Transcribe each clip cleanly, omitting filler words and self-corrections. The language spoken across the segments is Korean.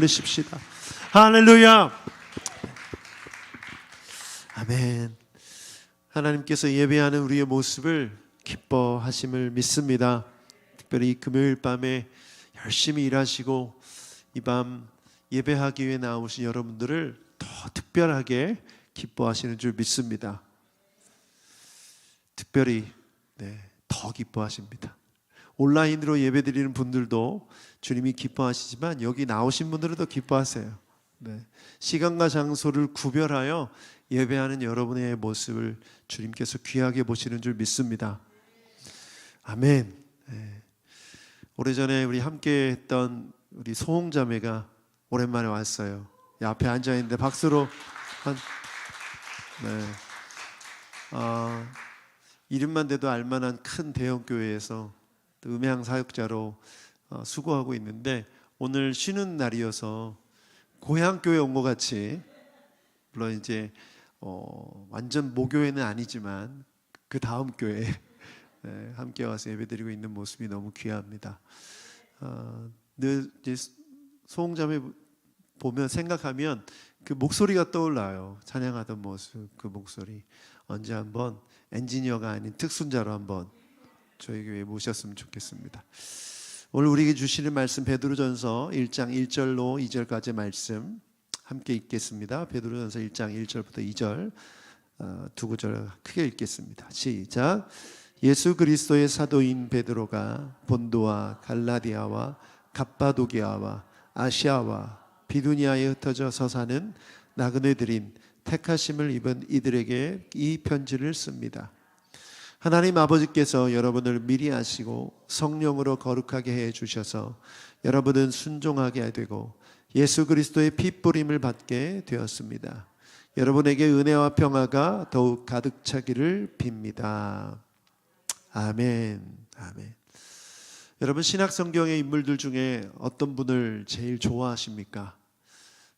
올리십시다. 할렐루야. 아멘. 하나님께서 예배하는 우리의 모습을 기뻐하심을 믿습니다. 특별히 금요일 밤에 열심히 일하시고 이 밤 예배하기 위해 나오신 여러분들을 더 특별하게 기뻐하시는 줄 믿습니다. 특별히 더 기뻐하십니다. 온라인으로 예배드리는 분들도 주님이 기뻐하시지만 여기 나오신 분들은 더 기뻐하세요. 시간과 장소를 구별하여 예배하는 여러분의 모습을 주님께서 귀하게 보시는 줄 믿습니다. 아멘. 오래전에 우리 함께 했던 우리 소홍자매가 오랜만에 왔어요. 앞에 앉아있는데 박수로 이름만 대도 알만한 큰 대형교회에서 음향 사역자로 수고하고 있는데 오늘 쉬는 날이어서 고향교회 온 것 같이, 물론 이제 완전 모교회는 아니지만 그 다음 교회 함께 와서 예배드리고 있는 모습이 너무 귀합니다. 늘 이제 소홍자매 보면 생각하면 그 목소리가 떠올라요. 찬양하던 모습, 그 목소리. 언제 한번 엔지니어가 아닌 특순자로 한번 저희 교회에 모셨으면 좋겠습니다. 오늘 우리에게 주시는 말씀 베드로전서 1장 1절로 2절까지 말씀 함께 읽겠습니다. 베드로전서 1장 1절부터 2절 두 구절 크게 읽겠습니다. 시작. 예수 그리스도의 사도인 베드로가 본도와 갈라디아와 갑바도기아와 아시아와 비두니아에 흩어져서 사는 나그네들인 택하심을 입은 이들에게 이 편지를 씁니다. 하나님 아버지께서 여러분을 미리 아시고 성령으로 거룩하게 해 주셔서 여러분은 순종하게 되고 예수 그리스도의 핏부림을 받게 되었습니다. 여러분에게 은혜와 평화가 더욱 가득 차기를 빕니다. 아멘. 아멘. 여러분, 신약 성경의 인물들 중에 어떤 분을 제일 좋아하십니까?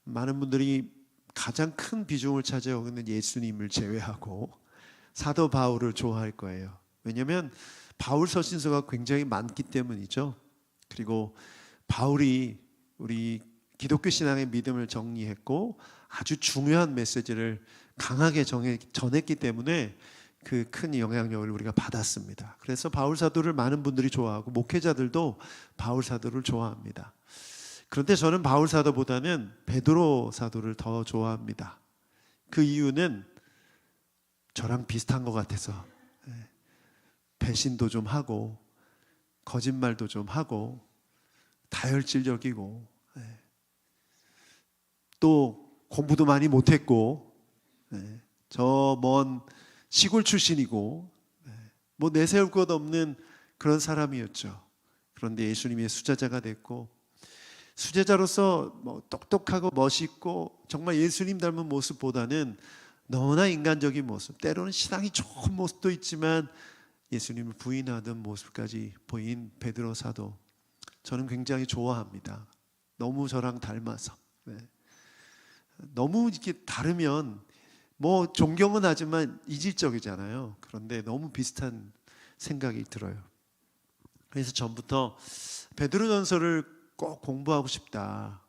많은 분들이 가장 큰 비중을 차지하고 있는 예수님을 제외하고 사도 바울을 좋아할 거예요. 왜냐하면 바울 서신서가 굉장히 많기 때문이죠. 그리고 바울이 우리 기독교 신앙의 믿음을 정리했고 아주 중요한 메시지를 강하게 전했기 때문에 그 큰 영향력을 우리가 받았습니다. 그래서 바울 사도를 많은 분들이 좋아하고 목회자들도 바울 사도를 좋아합니다. 그런데 저는 바울 사도보다는 베드로 사도를 더 좋아합니다. 그 이유는 저랑 비슷한 것 같아서 배신도 좀 하고 거짓말도 좀 하고 다혈질적이고 또 공부도 많이 못했고 저 먼 시골 출신이고 뭐 내세울 것 없는 그런 사람이었죠. 그런데 예수님의 수제자가 됐고 수제자로서 뭐 똑똑하고 멋있고 정말 예수님 닮은 모습보다는 너무나 인간적인 모습, 때로는 신앙이 좋은 모습도 있지만 예수님을 부인하던 모습까지 보인 베드로 사도, 저는 굉장히 좋아합니다. 너무 저랑 닮아서. 너무 이렇게 다르면 뭐 존경은 하지만 이질적이잖아요. 그런데 너무 비슷한 생각이 들어요. 그래서 전부터 베드로전서를 꼭 공부하고 싶다.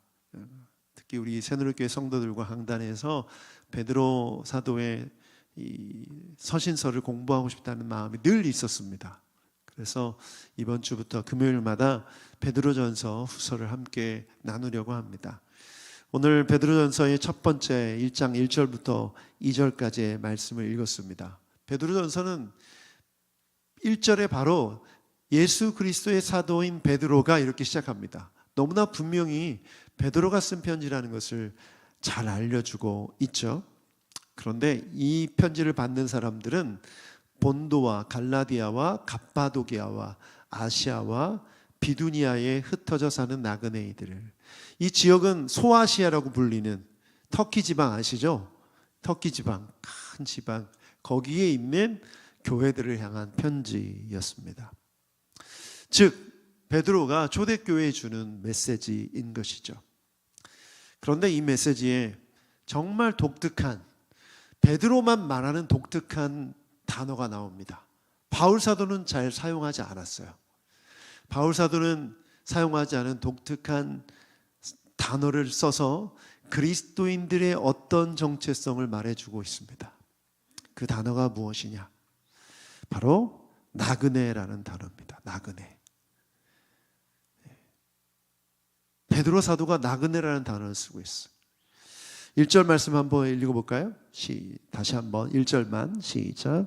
특히 우리 새누리교회 성도들과 강단에서 베드로 사도의 이 서신서를 공부하고 싶다는 마음이 늘 있었습니다. 그래서 이번 주부터 금요일마다 베드로전서 후서를 함께 나누려고 합니다. 오늘 베드로전서의 첫 번째 1장 1절부터 2절까지의 말씀을 읽었습니다. 베드로전서는 1절에 바로 예수 그리스도의 사도인 베드로가 이렇게 시작합니다. 너무나 분명히 베드로가 쓴 편지라는 것을 잘 알려주고 있죠. 그런데 이 편지를 받는 사람들은 본도와 갈라디아와 갑바도기아와 아시아와 비두니아에 흩어져 사는 나그네이들, 이 지역은 소아시아라고 불리는 터키 지방 아시죠? 터키 지방, 큰 지방, 거기에 있는 교회들을 향한 편지였습니다. 즉 베드로가 초대교회에 주는 메시지인 것이죠. 그런데 이 메시지에 정말 독특한, 베드로만 말하는 독특한 단어가 나옵니다. 바울 사도는 잘 사용하지 않았어요. 바울 사도는 사용하지 않은 독특한 단어를 써서 그리스도인들의 어떤 정체성을 말해주고 있습니다. 그 단어가 무엇이냐? 바로 나그네라는 단어입니다. 나그네. 베드로 사도가 나그네라는 단어를 쓰고 있어요. 1절 말씀 한번 읽어볼까요? 다시 한번 1절만 시작.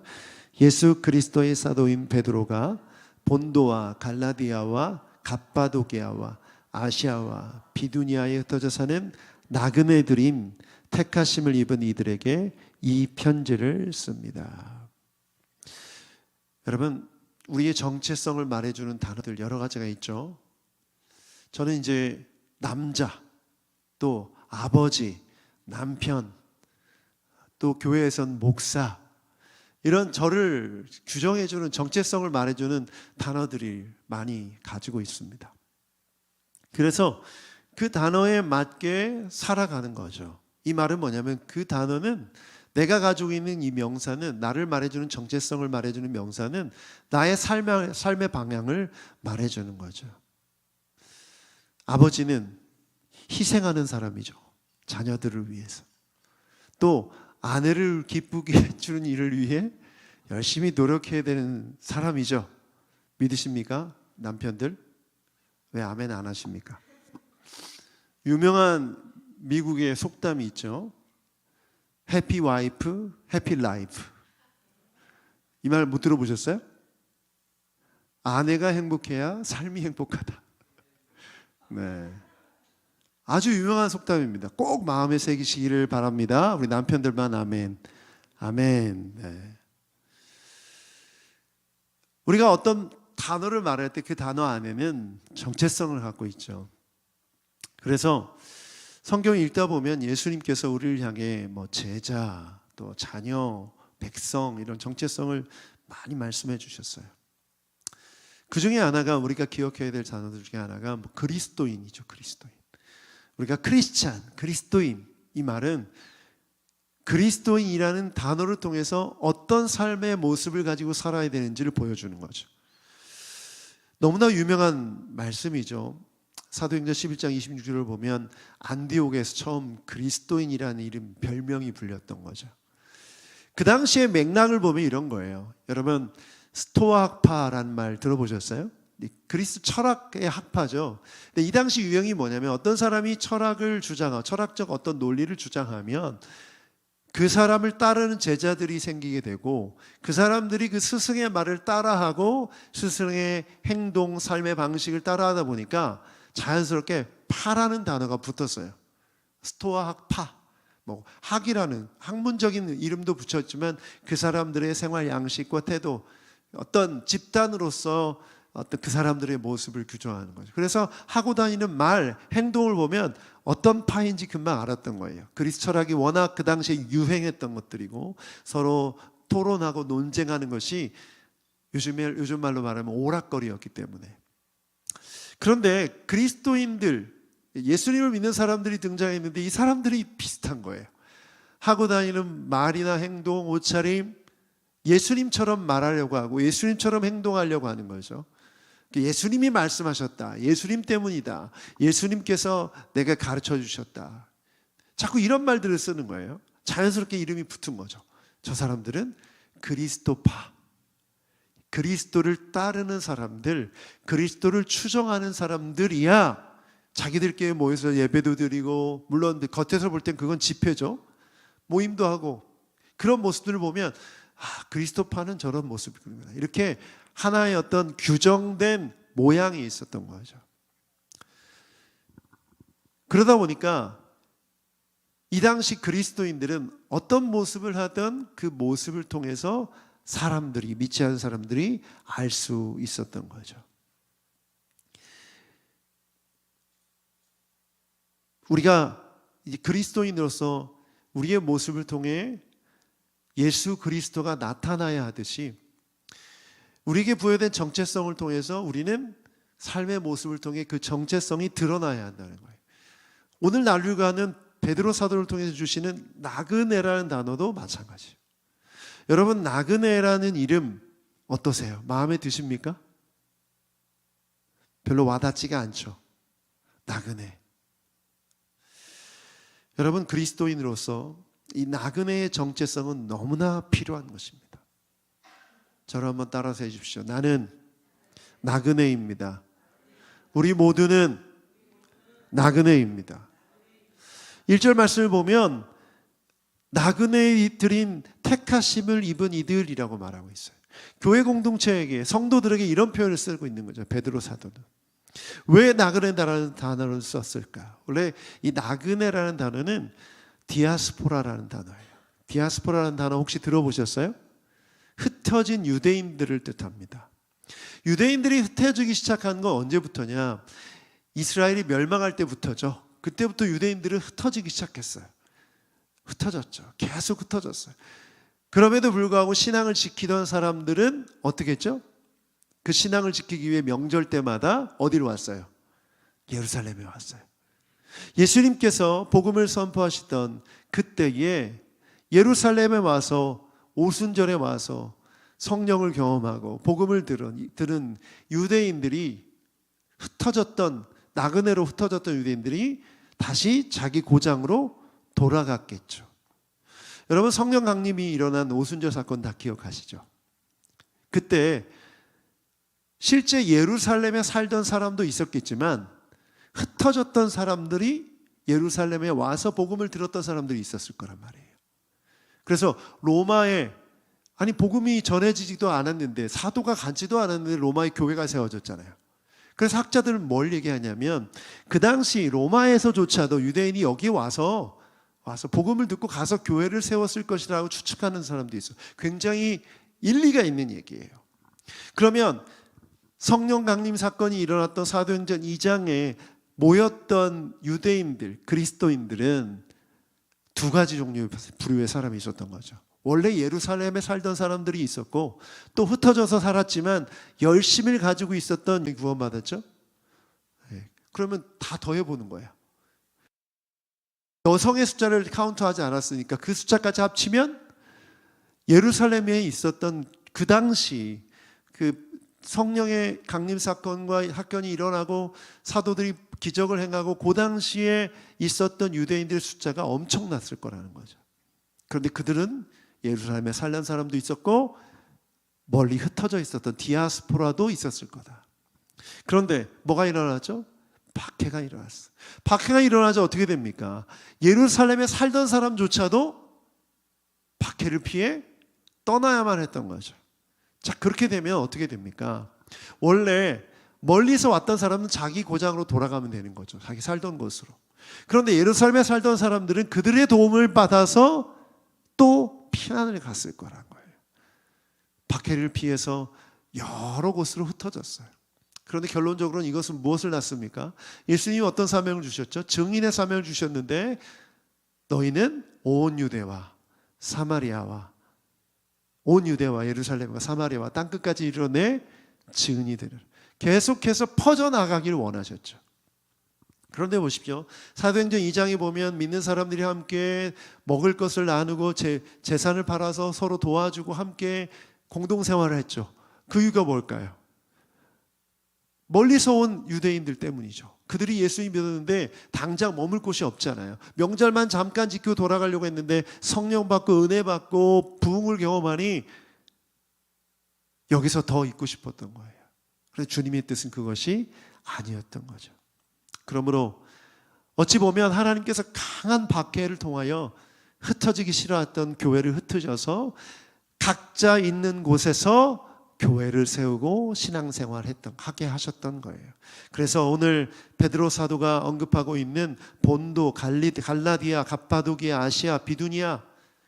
예수 그리스도의 사도인 베드로가 본도와 갈라디아와 갑바도기아와 아시아와 비두니아에 흩어져 사는 나그네들인 택하심을 입은 이들에게 이 편지를 씁니다. 여러분, 우리의 정체성을 말해주는 단어들 여러 가지가 있죠. 저는 이제 남자, 또 아버지, 남편, 또 교회에선 목사, 이런 저를 규정해주는, 정체성을 말해주는 단어들이 많이 가지고 있습니다. 그래서 그 단어에 맞게 살아가는 거죠. 이 말은 뭐냐면 그 단어는, 내가 가지고 있는 이 명사는, 나를 말해주는, 정체성을 말해주는 명사는 나의 삶의 방향을 말해주는 거죠. 아버지는 희생하는 사람이죠. 자녀들을 위해서. 또 아내를 기쁘게 해주는 일을 위해 열심히 노력해야 되는 사람이죠. 믿으십니까? 남편들? 왜 아멘 안 하십니까? 유명한 미국의 속담이 있죠. 해피 와이프, 해피 라이프. 이 말 못 들어보셨어요? 아내가 행복해야 삶이 행복하다. 네. 아주 유명한 속담입니다. 꼭 마음에 새기시기를 바랍니다. 우리 남편들만 아멘. 아멘. 네. 우리가 어떤 단어를 말할 때 그 단어 안에는 정체성을 갖고 있죠. 그래서 성경 읽다 보면 예수님께서 우리를 향해 제자, 또 자녀, 백성, 이런 정체성을 많이 말씀해 주셨어요. 그 중에 하나가, 우리가 기억해야 될 단어들 중에 하나가 그리스도인이죠. 그리스도인. 우리가 크리스찬, 그리스도인, 이 말은 그리스도인이라는 단어를 통해서 어떤 삶의 모습을 가지고 살아야 되는지를 보여주는 거죠. 너무나 유명한 말씀이죠. 사도행전 11장 26절을 보면 안디옥에서 처음 그리스도인이라는 이름, 별명이 불렸던 거죠. 그 당시의 맥락을 보면 이런 거예요. 여러분, 스토아 학파라는 말 들어보셨어요? 그리스 철학의 학파죠. 근데 이 당시 유형이 뭐냐면, 어떤 사람이 철학을 주장하고 철학적 어떤 논리를 주장하면 그 사람을 따르는 제자들이 생기게 되고, 그 사람들이 그 스승의 말을 따라하고 스승의 행동, 삶의 방식을 따라하다 보니까 자연스럽게 파라는 단어가 붙었어요. 스토아 학파, 학이라는 학문적인 이름도 붙였지만 그 사람들의 생활 양식과 태도, 어떤 집단으로서 어떤 그 사람들의 모습을 규정하는 거죠. 그래서 하고 다니는 말, 행동을 보면 어떤 파인지 금방 알았던 거예요. 그리스 철학이 워낙 그 당시에 유행했던 것들이고, 서로 토론하고 논쟁하는 것이 요즘 말로 말하면 오락거리였기 때문에. 그런데 그리스도인들, 예수님을 믿는 사람들이 등장했는데 이 사람들이 비슷한 거예요. 하고 다니는 말이나 행동, 옷차림, 예수님처럼 말하려고 하고 예수님처럼 행동하려고 하는 거죠. 예수님이 말씀하셨다, 예수님 때문이다, 예수님께서 내가 가르쳐 주셨다, 자꾸 이런 말들을 쓰는 거예요. 자연스럽게 이름이 붙은 거죠. 저 사람들은 그리스도파, 그리스도를 따르는 사람들, 그리스도를 추종하는 사람들이야 자기들끼리 모여서 예배도 드리고, 물론 겉에서 볼 땐 그건 집회죠. 모임도 하고, 그런 모습들을 보면 그리스도파는 저런 모습이구나, 이렇게 하나의 어떤 규정된 모양이 있었던 거죠. 그러다 보니까 이 당시 그리스도인들은 어떤 모습을 하든 그 모습을 통해서 사람들이, 믿지 않은 사람들이 알 수 있었던 거죠. 우리가 이제 그리스도인으로서 우리의 모습을 통해 예수 그리스도가 나타나야 하듯이, 우리에게 부여된 정체성을 통해서 우리는 삶의 모습을 통해 그 정체성이 드러나야 한다는 거예요. 오늘 나누가는 베드로 사도를 통해서 주시는 나그네라는 단어도 마찬가지예요. 여러분, 나그네라는 이름 어떠세요? 마음에 드십니까? 별로 와닿지가 않죠. 나그네. 여러분, 그리스도인으로서 이 나그네의 정체성은 너무나 필요한 것입니다. 저를 한번 따라서 해주십시오. 나는 나그네입니다. 우리 모두는 나그네입니다. 1절 말씀을 보면 나그네들인 택하심을 입은 이들이라고 말하고 있어요. 교회 공동체에게, 성도들에게 이런 표현을 쓰고 있는 거죠. 베드로 사도는. 왜 나그네라는 단어를 썼을까? 원래 이 나그네라는 단어는 디아스포라라는 단어예요. 디아스포라라는 단어 혹시 들어보셨어요? 흩어진 유대인들을 뜻합니다. 유대인들이 흩어지기 시작한 건 언제부터냐? 이스라엘이 멸망할 때부터죠. 그때부터 유대인들은 흩어지기 시작했어요. 흩어졌죠. 계속 흩어졌어요. 그럼에도 불구하고 신앙을 지키던 사람들은 어떻게 했죠? 그 신앙을 지키기 위해 명절 때마다 어디로 왔어요? 예루살렘에 왔어요. 예수님께서 복음을 선포하시던 그때에 예루살렘에 와서 오순절에 와서 성령을 경험하고 복음을 들은 유대인들이 흩어졌던, 나그네로 흩어졌던 유대인들이 다시 자기 고장으로 돌아갔겠죠. 여러분, 성령 강림이 일어난 오순절 사건 다 기억하시죠? 그때 실제 예루살렘에 살던 사람도 있었겠지만 흩어졌던 사람들이 예루살렘에 와서 복음을 들었던 사람들이 있었을 거란 말이에요. 그래서 로마에, 아니 복음이 전해지지도 않았는데, 사도가 가지도 않았는데 로마의 교회가 세워졌잖아요. 그래서 학자들은 뭘 얘기하냐면 그 당시 로마에서조차도 유대인이 여기 와서 복음을 듣고 가서 교회를 세웠을 것이라고 추측하는 사람도 있어요. 굉장히 일리가 있는 얘기예요. 그러면 성령 강림 사건이 일어났던 사도행전 2장에 모였던 유대인들, 그리스도인들은 두 가지 종류의 부류의 사람이 있었던 거죠. 원래 예루살렘에 살던 사람들이 있었고, 또 흩어져서 살았지만 열심을 가지고 있었던, 구원받았죠? 네. 그러면 다 더해보는 거예요. 여성의 숫자를 카운트하지 않았으니까 그 숫자까지 합치면 예루살렘에 있었던 그 당시 그 성령의 강림 사건과 사건이 일어나고 사도들이 기적을 행하고 그 당시에 있었던 유대인들 숫자가 엄청났을 거라는 거죠. 그런데 그들은 예루살렘에 살던 사람도 있었고 멀리 흩어져 있었던 디아스포라도 있었을 거다. 그런데 뭐가 일어나죠? 박해가 일어났어. 박해가 일어나자 어떻게 됩니까? 예루살렘에 살던 사람조차도 박해를 피해 떠나야만 했던 거죠. 자, 그렇게 되면 어떻게 됩니까? 원래 멀리서 왔던 사람은 자기 고장으로 돌아가면 되는 거죠. 자기 살던 곳으로. 그런데 예루살렘에 살던 사람들은 그들의 도움을 받아서 또 피난을 갔을 거란 거예요. 박해를 피해서 여러 곳으로 흩어졌어요. 그런데 결론적으로는 이것은 무엇을 낳습니까? 예수님이 어떤 사명을 주셨죠? 증인의 사명을 주셨는데 너희는 온 유대와 사마리아와, 온 유대와 예루살렘과 사마리아와 땅끝까지 이르러내 증인이 되리라. 계속해서 퍼져나가기를 원하셨죠. 그런데 보십시오. 사도행전 2장에 보면 믿는 사람들이 함께 먹을 것을 나누고 재산을 팔아서 서로 도와주고 함께 공동생활을 했죠. 그 이유가 뭘까요? 멀리서 온 유대인들 때문이죠. 그들이 예수님 믿었는데 당장 머물 곳이 없잖아요. 명절만 잠깐 지키고 돌아가려고 했는데 성령 받고 은혜 받고 부흥을 경험하니 여기서 더 있고 싶었던 거예요. 그런데 주님의 뜻은 그것이 아니었던 거죠. 그러므로 어찌 보면 하나님께서 강한 박해를 통하여 흩어지기 싫어했던 교회를 흩어져서 각자 있는 곳에서 교회를 세우고 신앙생활을 하게 하셨던 거예요. 그래서 오늘 베드로 사도가 언급하고 있는 본도, 갈라디아, 갑바도기아, 아시아, 비두니아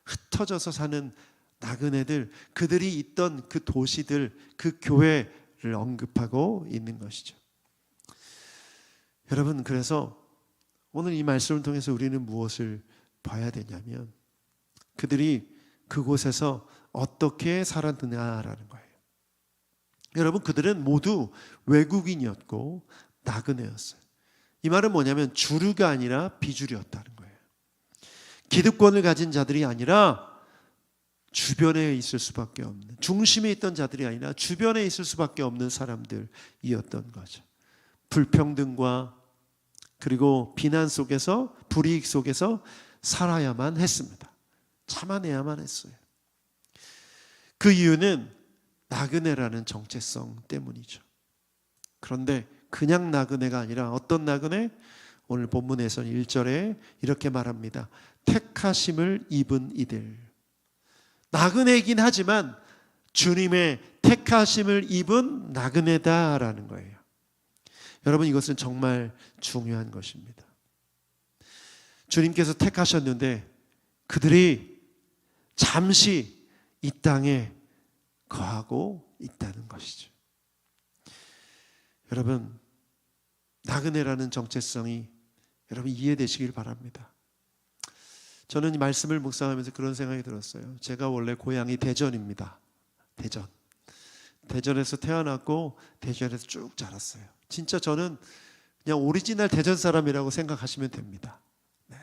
흩어져서 사는 나그네들, 그들이 있던 그 도시들, 그 교회를 언급하고 있는 것이죠. 여러분, 그래서 오늘 이 말씀을 통해서 우리는 무엇을 봐야 되냐면 그들이 그곳에서 어떻게 살았느냐라는 거예요. 여러분, 그들은 모두 외국인이었고 나그네였어요. 이 말은 뭐냐면 주류가 아니라 비주류였다는 거예요. 기득권을 가진 자들이 아니라 주변에 있을 수밖에 없는, 중심에 있던 자들이 아니라 주변에 있을 수밖에 없는 사람들이었던 거죠. 불평등과 그리고 비난 속에서, 불이익 속에서 살아야만 했습니다. 참아내야만 했어요. 그 이유는 나그네라는 정체성 때문이죠. 그런데 그냥 나그네가 아니라 어떤 나그네? 오늘 본문에서는 1절에 이렇게 말합니다. 택하심을 입은 이들. 나그네이긴 하지만 주님의 택하심을 입은 나그네다라는 거예요. 여러분, 이것은 정말 중요한 것입니다. 주님께서 택하셨는데 그들이 잠시 이 땅에 거하고 있다는 것이죠. 여러분, 나그네라는 정체성이 여러분 이해되시길 바랍니다. 저는 이 말씀을 묵상하면서 그런 생각이 들었어요. 제가 원래 고향이 대전입니다. 대전에서 태어났고 대전에서 쭉 자랐어요. 진짜 저는 그냥 오리지널 대전 사람이라고 생각하시면 됩니다. 네.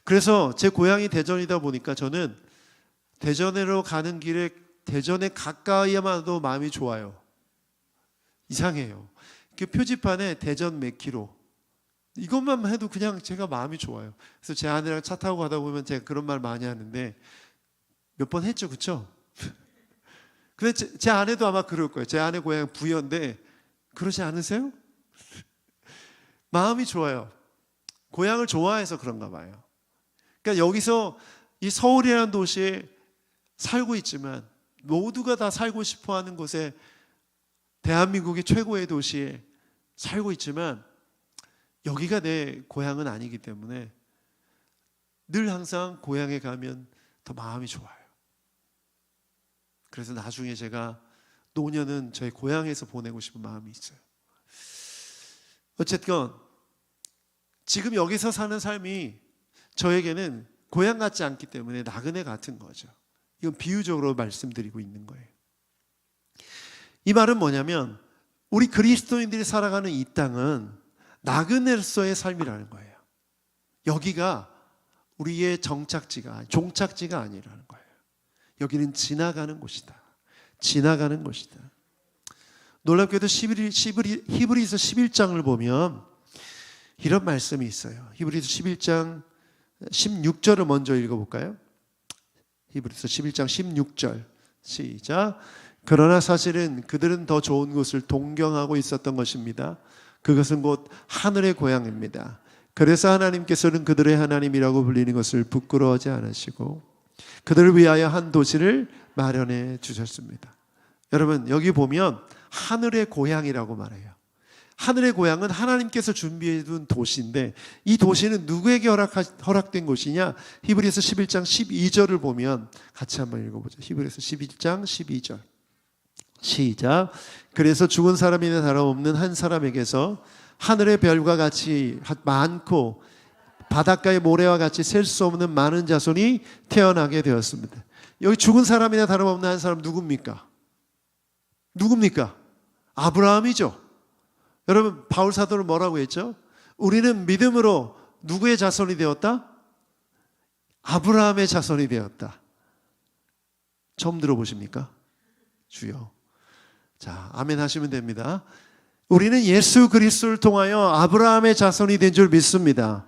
그래서 제 고향이 대전이다 보니까 저는 대전으로 가는 길에 대전에 가까이만 해도 마음이 좋아요. 이상해요. 그 표지판에 대전 몇 킬로, 이것만 해도 그냥 제가 마음이 좋아요. 그래서 제 아내랑 차 타고 가다 보면 제가 그런 말 많이 하는데 몇 번 했죠, 그렇죠? 근데 제 아내도 아마 그럴 거예요. 제 아내 고향 부여인데 그러지 않으세요? 마음이 좋아요. 고향을 좋아해서 그런가 봐요. 그러니까 여기서 이 서울이라는 도시에 살고 있지만 모두가 다 살고 싶어하는 곳에, 대한민국의 최고의 도시에 살고 있지만 여기가 내 고향은 아니기 때문에 늘 항상 고향에 가면 더 마음이 좋아요. 그래서 나중에 제가 노년은 저희 고향에서 보내고 싶은 마음이 있어요. 어쨌든 지금 여기서 사는 삶이 저에게는 고향 같지 않기 때문에 나그네 같은 거죠. 이건 비유적으로 말씀드리고 있는 거예요. 이 말은 뭐냐면 우리 그리스도인들이 살아가는 이 땅은 나그네로서의 삶이라는 거예요. 여기가 우리의 종착지가 아니라는 거예요. 여기는 지나가는 곳이다. 지나가는 곳이다. 놀랍게도 히브리서 11장을 보면 이런 말씀이 있어요. 히브리서 11장 16절을 먼저 읽어볼까요? 히브리서 11장 16절 시작. 그러나 사실은 그들은 더 좋은 곳을 동경하고 있었던 것입니다. 그것은 곧 하늘의 고향입니다. 그래서 하나님께서는 그들의 하나님이라고 불리는 것을 부끄러워하지 않으시고 그들을 위하여 한 도시를 마련해 주셨습니다. 여러분, 여기 보면 하늘의 고향이라고 말해요. 하늘의 고향은 하나님께서 준비해 둔 도시인데 이 도시는 누구에게 허락된 곳이냐? 히브리서 11장 12절을 보면 같이 한번 읽어보죠. 히브리서 11장 12절 시작. 그래서 죽은 사람이나 다름없는 한 사람에게서 하늘의 별과 같이 많고 바닷가의 모래와 같이 셀 수 없는 많은 자손이 태어나게 되었습니다. 여기 죽은 사람이나 다름없는 한 사람 누굽니까? 아브라함이죠. 여러분, 바울 사도는 뭐라고 했죠? 우리는 믿음으로 누구의 자손이 되었다? 아브라함의 자손이 되었다. 처음 들어보십니까? 주여. 자, 아멘 하시면 됩니다. 우리는 예수 그리스도를 통하여 아브라함의 자손이 된 줄 믿습니다.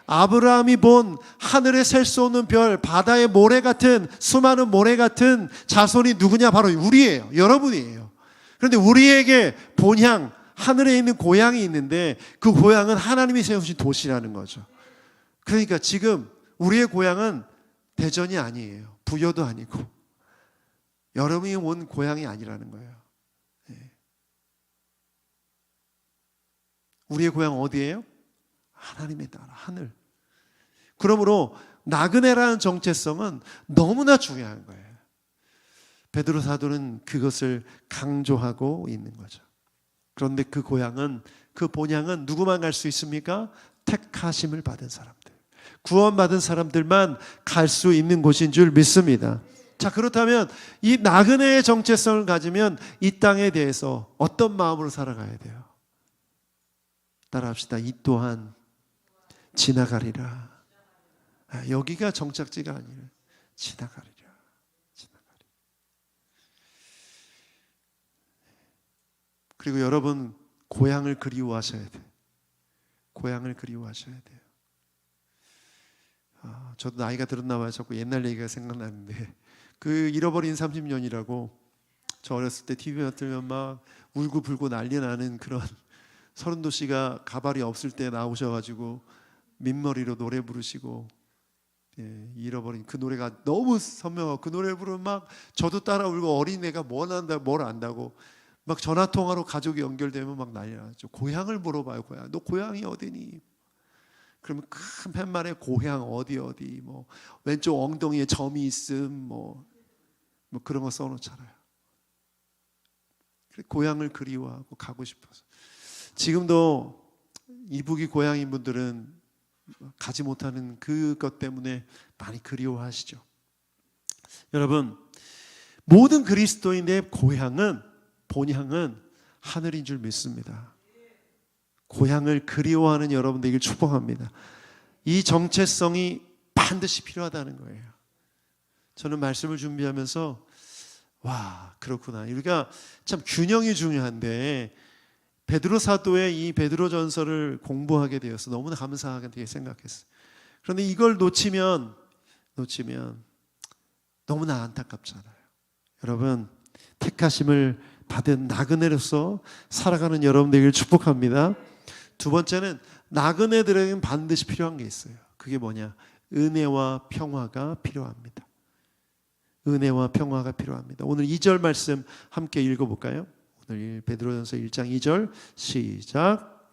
아브라함이 본 하늘에 셀 수 없는 별, 바다의 모래 같은, 수많은 모래 같은 자손이 누구냐? 바로 우리예요. 여러분이에요. 그런데 우리에게 본향, 하늘에 있는 고향이 있는데 그 고향은 하나님이 세우신 도시라는 거죠. 그러니까 지금 우리의 고향은 대전이 아니에요. 부여도 아니고 여러분이 온 고향이 아니라는 거예요. 우리의 고향 어디예요? 하나님의 나라, 하늘. 그러므로 나그네라는 정체성은 너무나 중요한 거예요. 베드로 사도는 그것을 강조하고 있는 거죠. 그런데 그 고향은, 그 본향은 누구만 갈 수 있습니까? 택하심을 받은 사람들, 구원받은 사람들만 갈 수 있는 곳인 줄 믿습니다. 자, 그렇다면 이 나그네의 정체성을 가지면 이 땅에 대해서 어떤 마음으로 살아가야 돼요? 따라합시다. 이 또한 지나가리라. 여기가 정착지가 아니라 지나가리라. 그리고 여러분, 고향을 그리워하셔야 돼. 고향을 그리워하셔야 돼요. 저도 나이가 들었나 봐요. 자꾸 옛날 얘기가 생각나는데 그 잃어버린 30년이라고 저 어렸을 때 TV만 틀면 막 울고불고 난리 나는 그런 서른도 씨가 가발이 없을 때 나오셔가지고 민머리로 노래 부르시고 잃어버린 그 노래가 너무 선명하고 그 노래 부르면 막 저도 따라 울고 어린애가 뭘 안다고 막 전화통화로 가족이 연결되면 막 난리 나죠. 고향을 물어봐요. 고향. 너 고향이 어디니? 그러면 큰 팻말에 고향 어디 뭐 왼쪽 엉덩이에 점이 있음 뭐 그런 거 써놓잖아요. 고향을 그리워하고 가고 싶어서. 지금도 이북이 고향인 분들은 가지 못하는 그것 때문에 많이 그리워하시죠. 여러분, 모든 그리스도인의 본향은 하늘인 줄 믿습니다. 고향을 그리워하는 여러분 되길 축복합니다. 이 정체성이 반드시 필요하다는 거예요. 저는 말씀을 준비하면서 와, 그렇구나. 우리가 참 균형이 중요한데 베드로 사도의 이 베드로 전서를 공부하게 되어서 너무나 감사하게 생각했어요. 그런데 이걸 놓치면 너무나 안타깝잖아요. 여러분, 택하심을 받은 나그네로서 살아가는 여러분 되기를 축복합니다. 두 번째는 나그네들에게는 반드시 필요한 게 있어요. 그게 뭐냐? 은혜와 평화가 필요합니다. 은혜와 평화가 필요합니다. 오늘 2절 말씀 함께 읽어볼까요? 오늘 베드로전서 1장 2절 시작.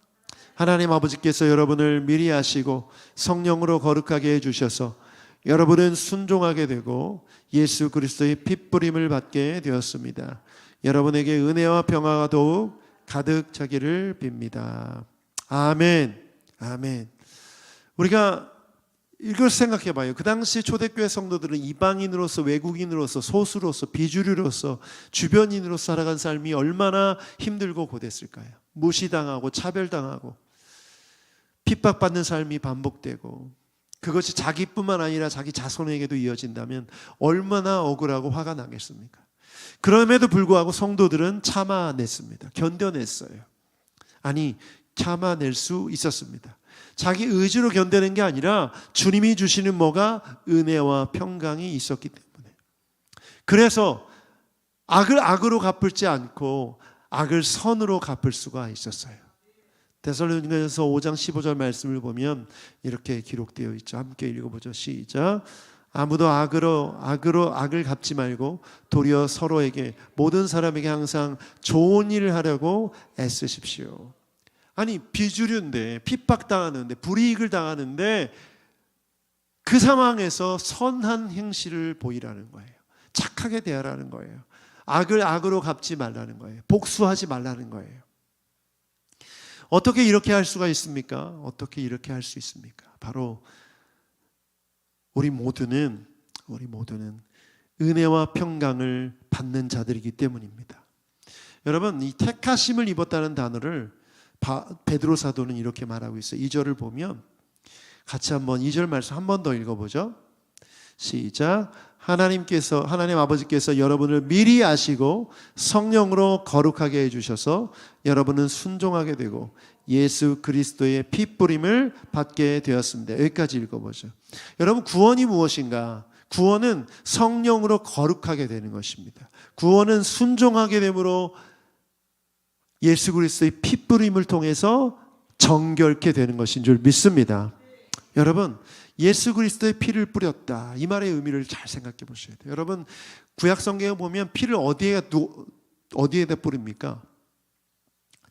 하나님 아버지께서 여러분을 미리 아시고 성령으로 거룩하게 해주셔서 여러분은 순종하게 되고 예수 그리스도의 핏부림을 받게 되었습니다. 여러분에게 은혜와 평화가 더욱 가득 차기를 빕니다. 아멘. 아멘. 우리가 이걸 생각해 봐요. 그 당시 초대교회 성도들은 이방인으로서, 외국인으로서, 소수로서, 비주류로서, 주변인으로서 살아간 삶이 얼마나 힘들고 고됐을까요? 무시당하고 차별당하고 핍박받는 삶이 반복되고 그것이 자기뿐만 아니라 자기 자손에게도 이어진다면 얼마나 억울하고 화가 나겠습니까? 그럼에도 불구하고 성도들은 참아냈습니다. 견뎌냈어요. 아니, 참아낼 수 있었습니다. 자기 의지로 견뎌낸 게 아니라 주님이 주시는 뭐가 은혜와 평강이 있었기 때문에. 그래서 악을 악으로 갚을지 않고 악을 선으로 갚을 수가 있었어요. 데살로니가서 5장 15절 말씀을 보면 이렇게 기록되어 있죠. 함께 읽어보죠. 시작. 아무도 악을 갚지 말고 도리어 서로에게 모든 사람에게 항상 좋은 일을 하려고 애쓰십시오. 아니, 비주류인데 핍박당하는데 불이익을 당하는데 그 상황에서 선한 행실을 보이라는 거예요. 착하게 대하라는 거예요. 악을 악으로 갚지 말라는 거예요. 복수하지 말라는 거예요. 어떻게 이렇게 할 수가 있습니까? 어떻게 이렇게 할 수 있습니까? 바로 우리 모두는 은혜와 평강을 받는 자들이기 때문입니다. 여러분, 이 택하심을 입었다는 단어를 베드로 사도는 이렇게 말하고 있어요. 2절을 보면 같이 한번 2절 말씀 한 번 더 읽어보죠. 시작. 하나님 아버지께서 여러분을 미리 아시고 성령으로 거룩하게 해주셔서 여러분은 순종하게 되고 예수 그리스도의 핏부림을 받게 되었습니다. 여기까지 읽어보죠. 여러분, 구원이 무엇인가? 구원은 성령으로 거룩하게 되는 것입니다. 구원은 순종하게 됨으로 예수 그리스도의 핏부림을 통해서 정결케 되는 것인 줄 믿습니다. 여러분, 예수 그리스도의 피를 뿌렸다. 이 말의 의미를 잘 생각해 보셔야 돼요. 여러분, 구약 성경에 보면 피를 어디에다 뿌립니까?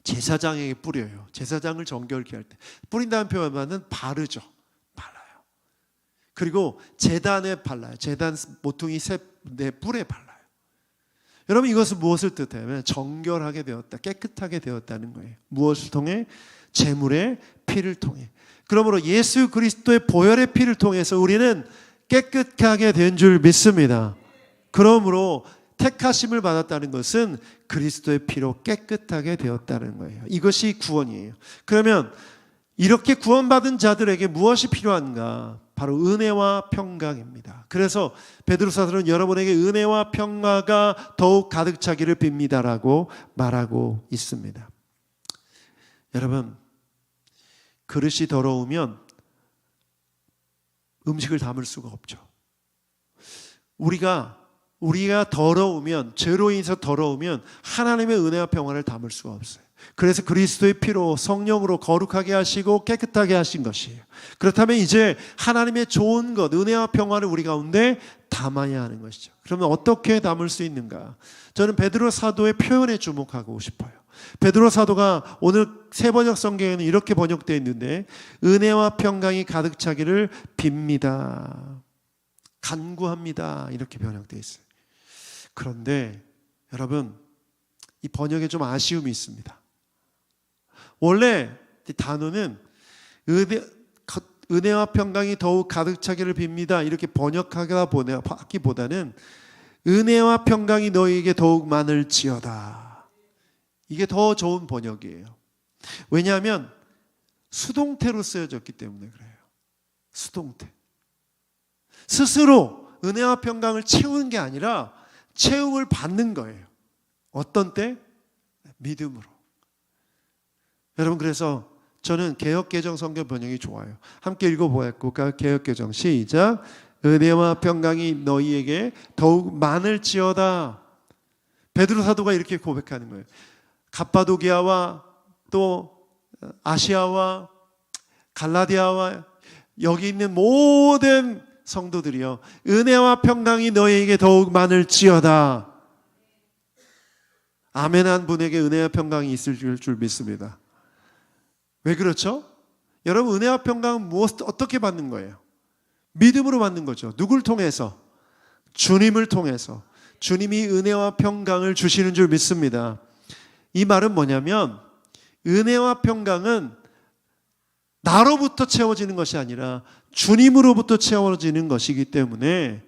제사장에게 뿌려요. 제사장을 정결케 할 때. 뿌린다는 표현은 바르죠. 발라요. 그리고 제단에 발라요. 제단 모퉁이 내 뿔에 발라요. 여러분, 이것은 무엇을 뜻하냐면 정결하게 되었다, 깨끗하게 되었다는 거예요. 무엇을 통해? 제물의 피를 통해. 그러므로 예수 그리스도의 보혈의 피를 통해서 우리는 깨끗하게 된 줄 믿습니다. 그러므로 택하심을 받았다는 것은 그리스도의 피로 깨끗하게 되었다는 거예요. 이것이 구원이에요. 그러면 이렇게 구원받은 자들에게 무엇이 필요한가? 바로 은혜와 평강입니다. 그래서 베드로 사도는 여러분에게 은혜와 평화가 더욱 가득 차기를 빕니다라고 말하고 있습니다. 여러분, 그릇이 더러우면 음식을 담을 수가 없죠. 우리가 더러우면, 죄로 인해서 더러우면 하나님의 은혜와 평안을 담을 수가 없어요. 그래서 그리스도의 피로 성령으로 거룩하게 하시고 깨끗하게 하신 것이에요. 그렇다면 이제 하나님의 좋은 것, 은혜와 평안을 우리 가운데 담아야 하는 것이죠. 그러면 어떻게 담을 수 있는가? 저는 베드로 사도의 표현에 주목하고 싶어요. 베드로 사도가 오늘 새 번역 성경에는 이렇게 번역되어 있는데, 은혜와 평강이 가득 차기를 빕니다, 간구합니다, 이렇게 번역되어 있어요. 그런데 여러분, 이 번역에 좀 아쉬움이 있습니다. 원래 이 단어는 은혜와 평강이 더욱 가득 차기를 빕니다, 이렇게 번역하기보다는 은혜와 평강이 너희에게 더욱 많을지어다, 이게 더 좋은 번역이에요. 왜냐하면 수동태로 쓰여졌기 때문에 그래요. 수동태. 스스로 은혜와 평강을 채우는 게 아니라 채움을 받는 거예요. 어떤 때? 믿음으로. 여러분, 그래서 저는 개역개정 성경 번역이 좋아요. 함께 읽어볼까요? 개역개정 시작. 은혜와 평강이 너희에게 더욱 많을지어다. 베드로 사도가 이렇게 고백하는 거예요. 갑바도기아와 또 아시아와 갈라디아와 여기 있는 모든 성도들이여, 은혜와 평강이 너희에게 더욱 많을지어다. 아멘한 분에게 은혜와 평강이 있을 줄 믿습니다. 왜 그렇죠? 여러분, 은혜와 평강은 어떻게 받는 거예요? 믿음으로 받는 거죠. 누굴 통해서? 주님을 통해서. 주님이 은혜와 평강을 주시는 줄 믿습니다. 이 말은 뭐냐면, 은혜와 평강은 나로부터 채워지는 것이 아니라 주님으로부터 채워지는 것이기 때문에,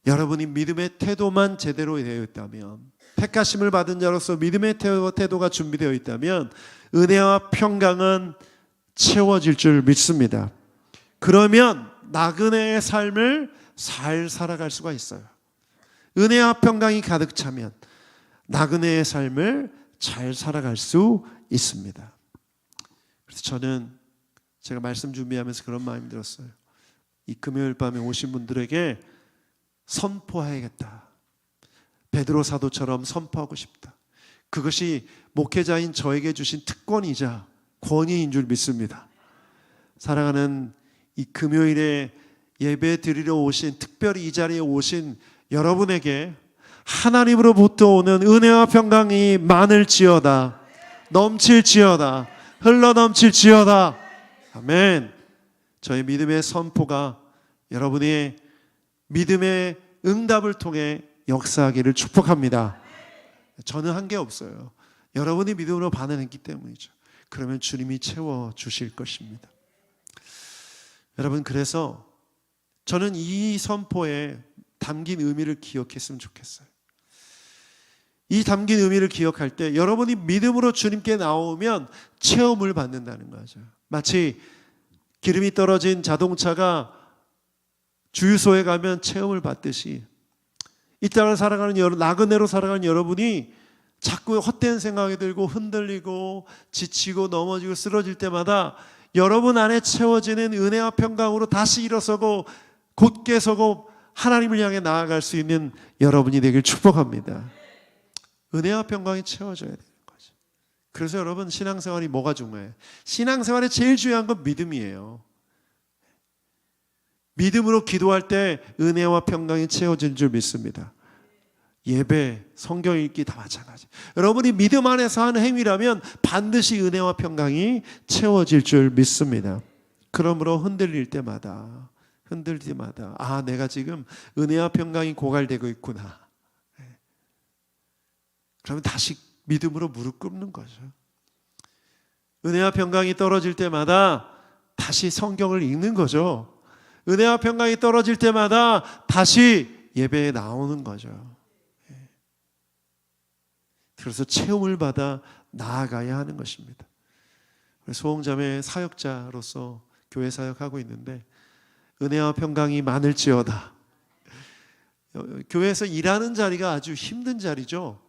여러분이 믿음의 태도만 제대로 되어 있다면, 택하심을 받은 자로서 믿음의 태도가 준비되어 있다면 은혜와 평강은 채워질 줄 믿습니다. 그러면 나그네의 삶을 잘 살아갈 수가 있어요. 은혜와 평강이 가득 차면 나그네의 삶을 잘 살아갈 수 있습니다. 그래서 저는 제가 말씀 준비하면서 그런 마음이 들었어요. 이 금요일 밤에 오신 분들에게 선포해야겠다. 베드로 사도처럼 선포하고 싶다. 그것이 목회자인 저에게 주신 특권이자 권위인 줄 믿습니다. 사랑하는 이 금요일에 예배 드리러 오신, 특별히 이 자리에 오신 여러분에게 하나님으로부터 오는 은혜와 평강이 많을지어다, 넘칠지어다, 흘러넘칠지어다. 아멘. 저의 믿음의 선포가 여러분의 믿음의 응답을 통해 역사하기를 축복합니다. 저는 한 게 없어요. 여러분이 믿음으로 반응했기 때문이죠. 그러면 주님이 채워주실 것입니다. 여러분, 그래서 저는 이 선포에 담긴 의미를 기억했으면 좋겠어요. 이 담긴 의미를 기억할 때 여러분이 믿음으로 주님께 나오면 체험을 받는다는 거죠. 마치 기름이 떨어진 자동차가 주유소에 가면 체험을 받듯이 이 땅을 살아가는 나그네로 살아가는 여러분이 자꾸 헛된 생각이 들고 흔들리고 지치고 넘어지고 쓰러질 때마다 여러분 안에 채워지는 은혜와 평강으로 다시 일어서고 곧게 서고 하나님을 향해 나아갈 수 있는 여러분이 되길 축복합니다. 은혜와 평강이 채워져야 되는 거죠. 그래서 여러분, 신앙생활이 뭐가 중요해요? 신앙생활에 제일 중요한 건 믿음이에요. 믿음으로 기도할 때 은혜와 평강이 채워진 줄 믿습니다. 예배, 성경 읽기 다 마찬가지. 여러분이 믿음 안에서 하는 행위라면 반드시 은혜와 평강이 채워질 줄 믿습니다. 그러므로 흔들릴 때마다 아, 내가 지금 은혜와 평강이 고갈되고 있구나. 그러면 다시 믿음으로 무릎 꿇는 거죠. 은혜와 평강이 떨어질 때마다 다시 성경을 읽는 거죠. 은혜와 평강이 떨어질 때마다 다시 예배에 나오는 거죠. 그래서 체험을 받아 나아가야 하는 것입니다. 소홍자매 사역자로서 교회 사역하고 있는데 은혜와 평강이 많을지어다. 교회에서 일하는 자리가 아주 힘든 자리죠.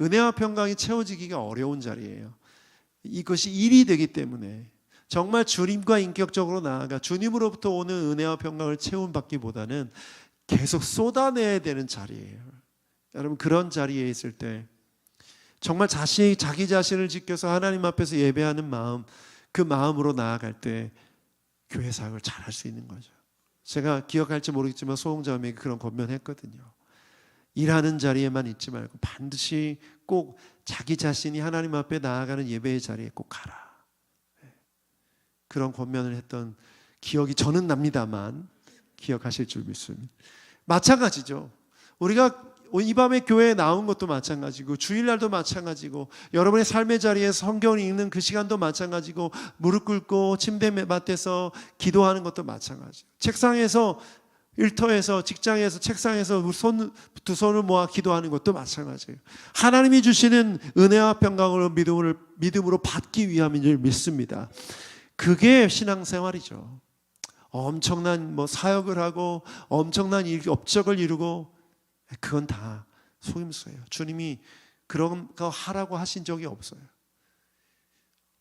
은혜와 평강이 채워지기가 어려운 자리예요. 이것이 일이 되기 때문에 정말 주님과 인격적으로 나아가 주님으로부터 오는 은혜와 평강을 체험받기보다는 계속 쏟아내야 되는 자리예요. 여러분, 그런 자리에 있을 때 정말 자기 자신을 지켜서 하나님 앞에서 예배하는 마음, 그 마음으로 나아갈 때 교회 사역을 잘할 수 있는 거죠. 제가 기억할지 모르겠지만 소홍자매에게 그런 권면했거든요. 일하는 자리에만 있지 말고 반드시 꼭 자기 자신이 하나님 앞에 나아가는 예배의 자리에 꼭 가라. 그런 권면을 했던 기억이 저는 납니다만 기억하실 줄 믿습니다. 마찬가지죠. 우리가 이 밤에 교회에 나온 것도 마찬가지고 주일날도 마찬가지고 여러분의 삶의 자리에 성경을 읽는 그 시간도 마찬가지고 무릎 꿇고 침대 맡에서 기도하는 것도 마찬가지고 책상에서 일터에서 직장에서 책상에서 두 손을 모아 기도하는 것도 마찬가지예요. 하나님이 주시는 은혜와 평강을 믿음으로 받기 위함인 줄 믿습니다. 그게 신앙생활이죠. 엄청난 사역을 하고 엄청난 업적을 이루고 그건 다 속임수예요. 주님이 그런 거 하라고 하신 적이 없어요.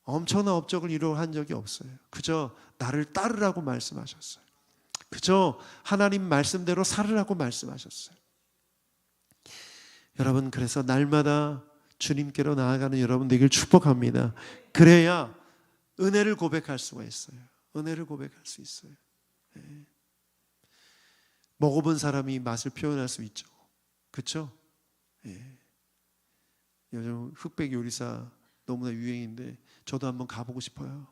엄청난 업적을 이루어 한 적이 없어요. 그저 나를 따르라고 말씀하셨어요. 그저 하나님 말씀대로 살으라고 말씀하셨어요. 여러분, 그래서 날마다 주님께로 나아가는 여러분 되길 축복합니다. 그래야 은혜를 고백할 수가 있어요. 은혜를 고백할 수 있어요. 네. 먹어본 사람이 맛을 표현할 수 있죠. 그렇죠? 네. 요즘 흑백 요리사 너무나 유행인데 저도 한번 가보고 싶어요.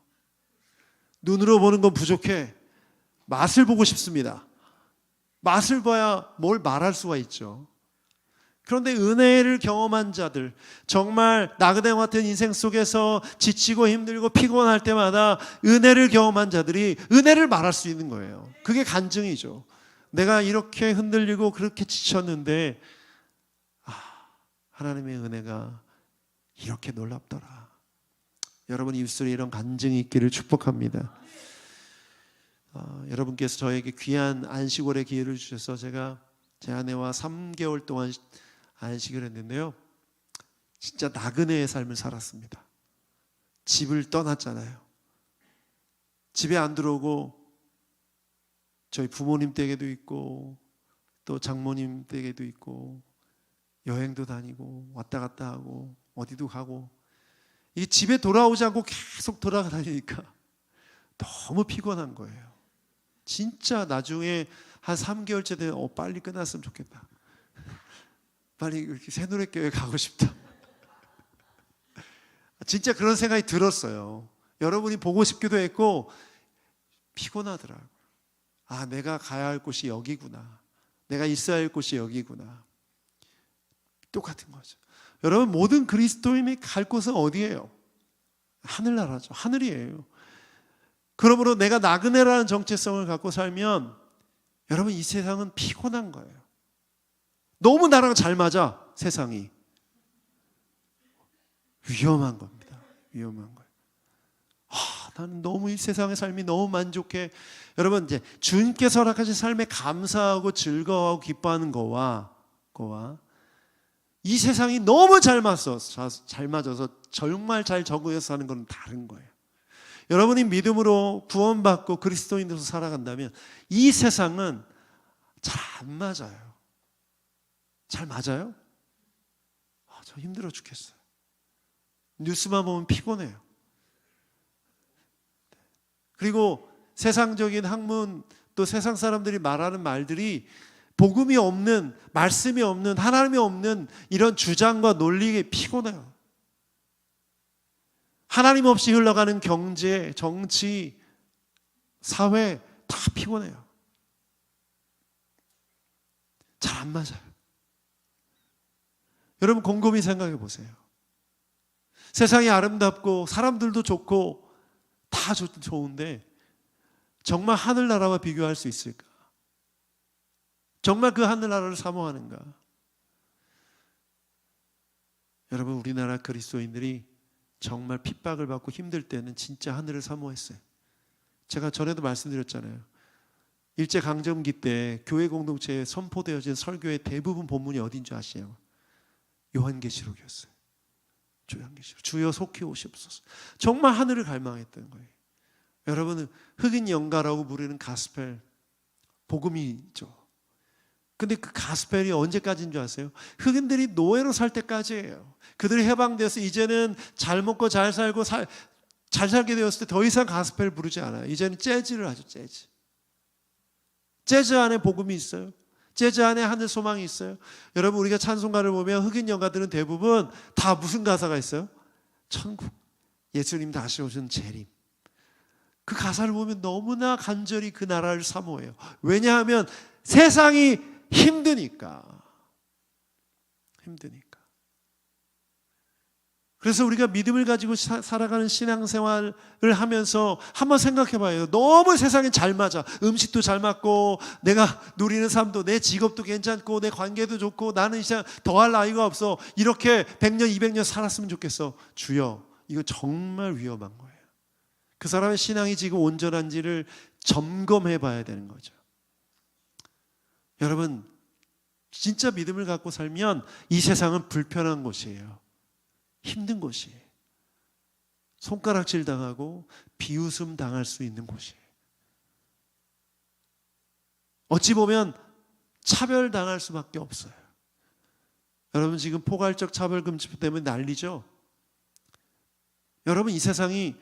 눈으로 보는 건 부족해. 맛을 보고 싶습니다. 맛을 봐야 뭘 말할 수가 있죠. 그런데 은혜를 경험한 자들, 정말 나그네 같은 인생 속에서 지치고 힘들고 피곤할 때마다 은혜를 경험한 자들이 은혜를 말할 수 있는 거예요. 그게 간증이죠. 내가 이렇게 흔들리고 그렇게 지쳤는데 하나님의 은혜가 이렇게 놀랍더라. 여러분 입술에 이런 간증이 있기를 축복합니다. 여러분께서 저에게 귀한 안식월의 기회를 주셔서 제가 제 아내와 3개월 동안 안식을 했는데요. 진짜 나그네의 삶을 살았습니다. 집을 떠났잖아요. 집에 안 들어오고 저희 부모님 댁에도 있고 또 장모님 댁에도 있고 여행도 다니고 왔다 갔다 하고 어디도 가고 이 집에 돌아오지 않고 계속 돌아다니니까 너무 피곤한 거예요. 진짜 나중에 한 3개월째 되면 빨리 끝났으면 좋겠다. 빨리 이렇게 새노래교회 가고 싶다. 진짜 그런 생각이 들었어요. 여러분이 보고 싶기도 했고 피곤하더라고요. 내가 가야 할 곳이 여기구나. 내가 있어야 할 곳이 여기구나. 똑같은 거죠. 여러분 모든 그리스도인이 갈 곳은 어디예요? 하늘나라죠. 하늘이에요. 그러므로 내가 나그네라는 정체성을 갖고 살면 여러분 이 세상은 피곤한 거예요. 너무 나랑 잘 맞아 세상이. 위험한 겁니다. 위험한 거예요. 나는 너무 이 세상의 삶이 너무 만족해. 여러분 이제 주님께서 허락하신 삶에 감사하고 즐거워하고 기뻐하는 거와 이 세상이 너무 잘 맞아서 정말 잘 적응해서 사는 건 다른 거예요. 여러분이 믿음으로 구원받고 그리스도인으로 살아간다면 이 세상은 잘 안 맞아요. 잘 맞아요? 저 힘들어 죽겠어요. 뉴스만 보면 피곤해요. 그리고 세상적인 학문 또 세상 사람들이 말하는 말들이 복음이 없는, 말씀이 없는, 하나님이 없는 이런 주장과 논리에 피곤해요. 하나님 없이 흘러가는 경제, 정치, 사회 다 피곤해요. 잘 안 맞아요. 여러분 곰곰이 생각해 보세요. 세상이 아름답고 사람들도 좋고 다 좋은데 정말 하늘나라와 비교할 수 있을까? 정말 그 하늘나라를 사모하는가? 여러분 우리나라 그리스도인들이 정말 핍박을 받고 힘들 때는 진짜 하늘을 사모했어요. 제가 전에도 말씀드렸잖아요. 일제강점기 때 교회 공동체에 선포되어진 설교의 대부분 본문이 어딘 줄 아시죠? 요한계시록이었어요. 요한계시록. 주여 속히 오시옵소서. 정말 하늘을 갈망했던 거예요. 여러분, 흑인 연가라고 부르는 가스펠 복음이 있죠. 근데 그 가스펠이 언제까지인 줄 아세요? 흑인들이 노예로 살 때까지예요. 그들이 해방돼서 이제는 잘 먹고 잘 살고 잘 살게 되었을 때 더 이상 가스펠 부르지 않아요. 이제는 재즈를 하죠. 재즈. 재즈 안에 복음이 있어요. 재즈 안에 하늘 소망이 있어요. 여러분, 우리가 찬송가를 보면 흑인 연가들은 대부분 다 무슨 가사가 있어요? 천국, 예수님 다시 오신 재림. 그 가사를 보면 너무나 간절히 그 나라를 사모해요. 왜냐하면 세상이 힘드니까. 그래서 우리가 믿음을 가지고 살아가는 신앙생활을 하면서 한번 생각해 봐요. 너무 세상에 잘 맞아. 음식도 잘 맞고, 내가 누리는 삶도, 내 직업도 괜찮고, 내 관계도 좋고, 나는 이제 더할 나이가 없어. 이렇게 100년, 200년 살았으면 좋겠어. 주여, 이거 정말 위험한 거예요. 그 사람의 신앙이 지금 온전한지를 점검해 봐야 되는 거죠. 여러분, 진짜 믿음을 갖고 살면 이 세상은 불편한 곳이에요. 힘든 곳이에요. 손가락질 당하고 비웃음 당할 수 있는 곳이에요. 어찌 보면 차별당할 수밖에 없어요. 여러분, 지금 포괄적 차별금지법 때문에 난리죠? 여러분, 이 세상이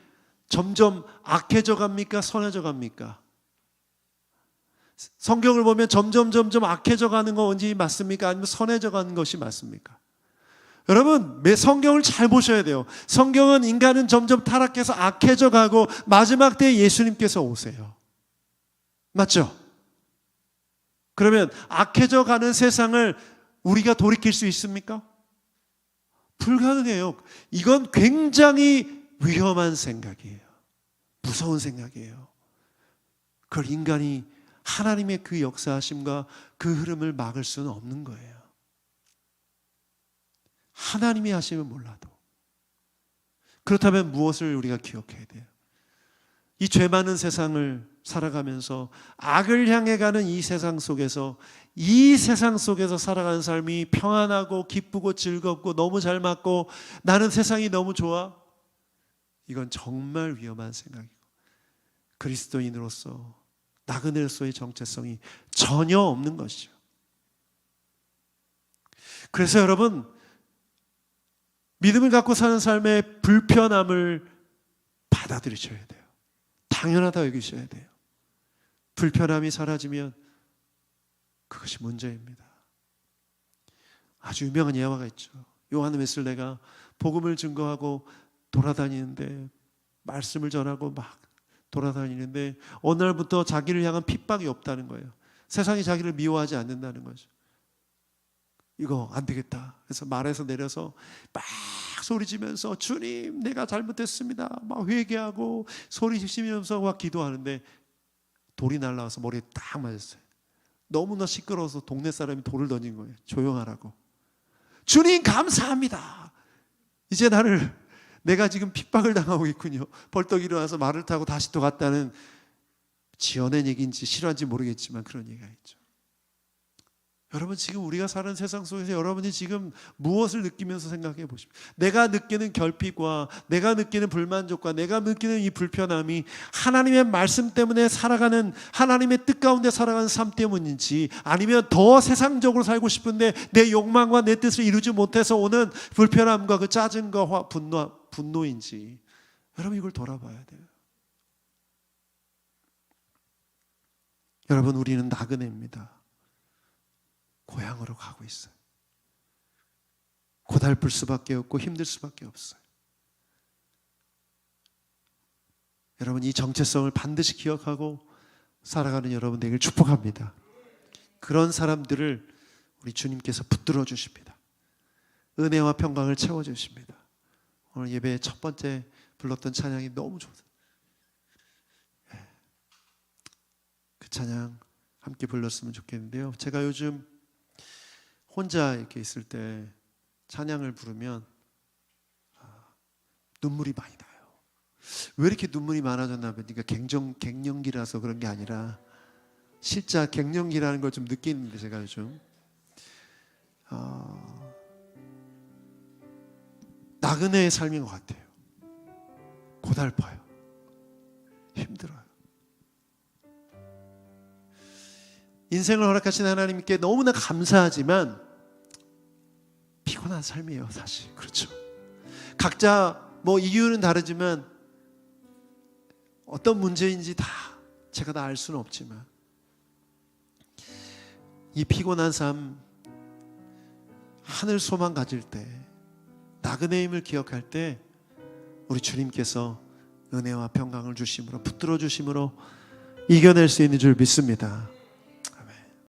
점점 악해져 갑니까? 선해져 갑니까? 성경을 보면 점점 악해져 가는 것이 맞습니까? 아니면 선해져 가는 것이 맞습니까? 여러분, 성경을 잘 보셔야 돼요. 성경은 인간은 점점 타락해서 악해져 가고 마지막 때에 예수님께서 오세요. 맞죠? 그러면 악해져 가는 세상을 우리가 돌이킬 수 있습니까? 불가능해요. 이건 굉장히 위험한 생각이에요. 무서운 생각이에요. 그걸 인간이 하나님의 그 역사하심과 그 흐름을 막을 수는 없는 거예요. 하나님이 하시면 몰라도. 그렇다면 무엇을 우리가 기억해야 돼요? 이 죄 많은 세상을 살아가면서 악을 향해 가는 이 세상 속에서 살아가는 삶이 평안하고 기쁘고 즐겁고 너무 잘 맞고 나는 세상이 너무 좋아? 이건 정말 위험한 생각이고 그리스도인으로서 나그네로서의 정체성이 전혀 없는 것이죠. 그래서 여러분, 믿음을 갖고 사는 삶의 불편함을 받아들이셔야 돼요. 당연하다 여기셔야 돼요. 불편함이 사라지면 그것이 문제입니다. 아주 유명한 예화가 있죠. 요한 웨슬레가 복음을 증거하고 돌아다니는데, 말씀을 전하고 막 돌아다니는데 어느 날부터 자기를 향한 핍박이 없다는 거예요. 세상이 자기를 미워하지 않는다는 거죠. 이거 안 되겠다. 그래서 말에서 내려서 막 소리지면서 주님, 내가 잘못했습니다. 막 회개하고 소리치면서 막 기도하는데 돌이 날라와서 머리에 딱 맞았어요. 너무나 시끄러워서 동네 사람이 돌을 던진 거예요. 조용하라고. 주님 감사합니다. 이제 내가 지금 핍박을 당하고 있군요. 벌떡 일어나서 말을 타고 다시 또 갔다는, 지어낸 얘기인지 실화인지 모르겠지만 그런 얘기가 있죠. 여러분, 지금 우리가 사는 세상 속에서 여러분이 지금 무엇을 느끼면서 생각해 보십시오. 내가 느끼는 결핍과 내가 느끼는 불만족과 내가 느끼는 이 불편함이 하나님의 말씀 때문에 살아가는, 하나님의 뜻 가운데 살아가는 삶 때문인지, 아니면 더 세상적으로 살고 싶은데 내 욕망과 내 뜻을 이루지 못해서 오는 불편함과 그 짜증과 분노인지, 여러분 이걸 돌아봐야 돼요. 여러분, 우리는 나그네입니다. 고향으로 가고 있어요. 고달플 수밖에 없고 힘들 수밖에 없어요. 여러분, 이 정체성을 반드시 기억하고 살아가는 여러분 되길 축복합니다. 그런 사람들을 우리 주님께서 붙들어 주십니다. 은혜와 평강을 채워 주십니다. 오늘 예배의 첫 번째 불렀던 찬양이 너무 좋아요. 그 찬양 함께 불렀으면 좋겠는데요. 제가 요즘 혼자 이렇게 있을 때 찬양을 부르면 눈물이 많이 나요. 왜 이렇게 눈물이 많아졌나 보니까 갱년기라서 그런 게 아니라 실제 갱년기라는 걸 좀 느끼는데, 제가 요즘 나그네의 삶인 것 같아요. 고달파요. 힘들어요. 인생을 허락하신 하나님께 너무나 감사하지만 피곤한 삶이에요, 사실. 그렇죠. 각자 뭐 이유는 다르지만 어떤 문제인지 다 제가 다 알 수는 없지만 이 피곤한 삶, 하늘 소망 가질 때, 나그네임을 기억할 때 우리 주님께서 은혜와 평강을 주심으로, 붙들어 주심으로 이겨낼 수 있는 줄 믿습니다.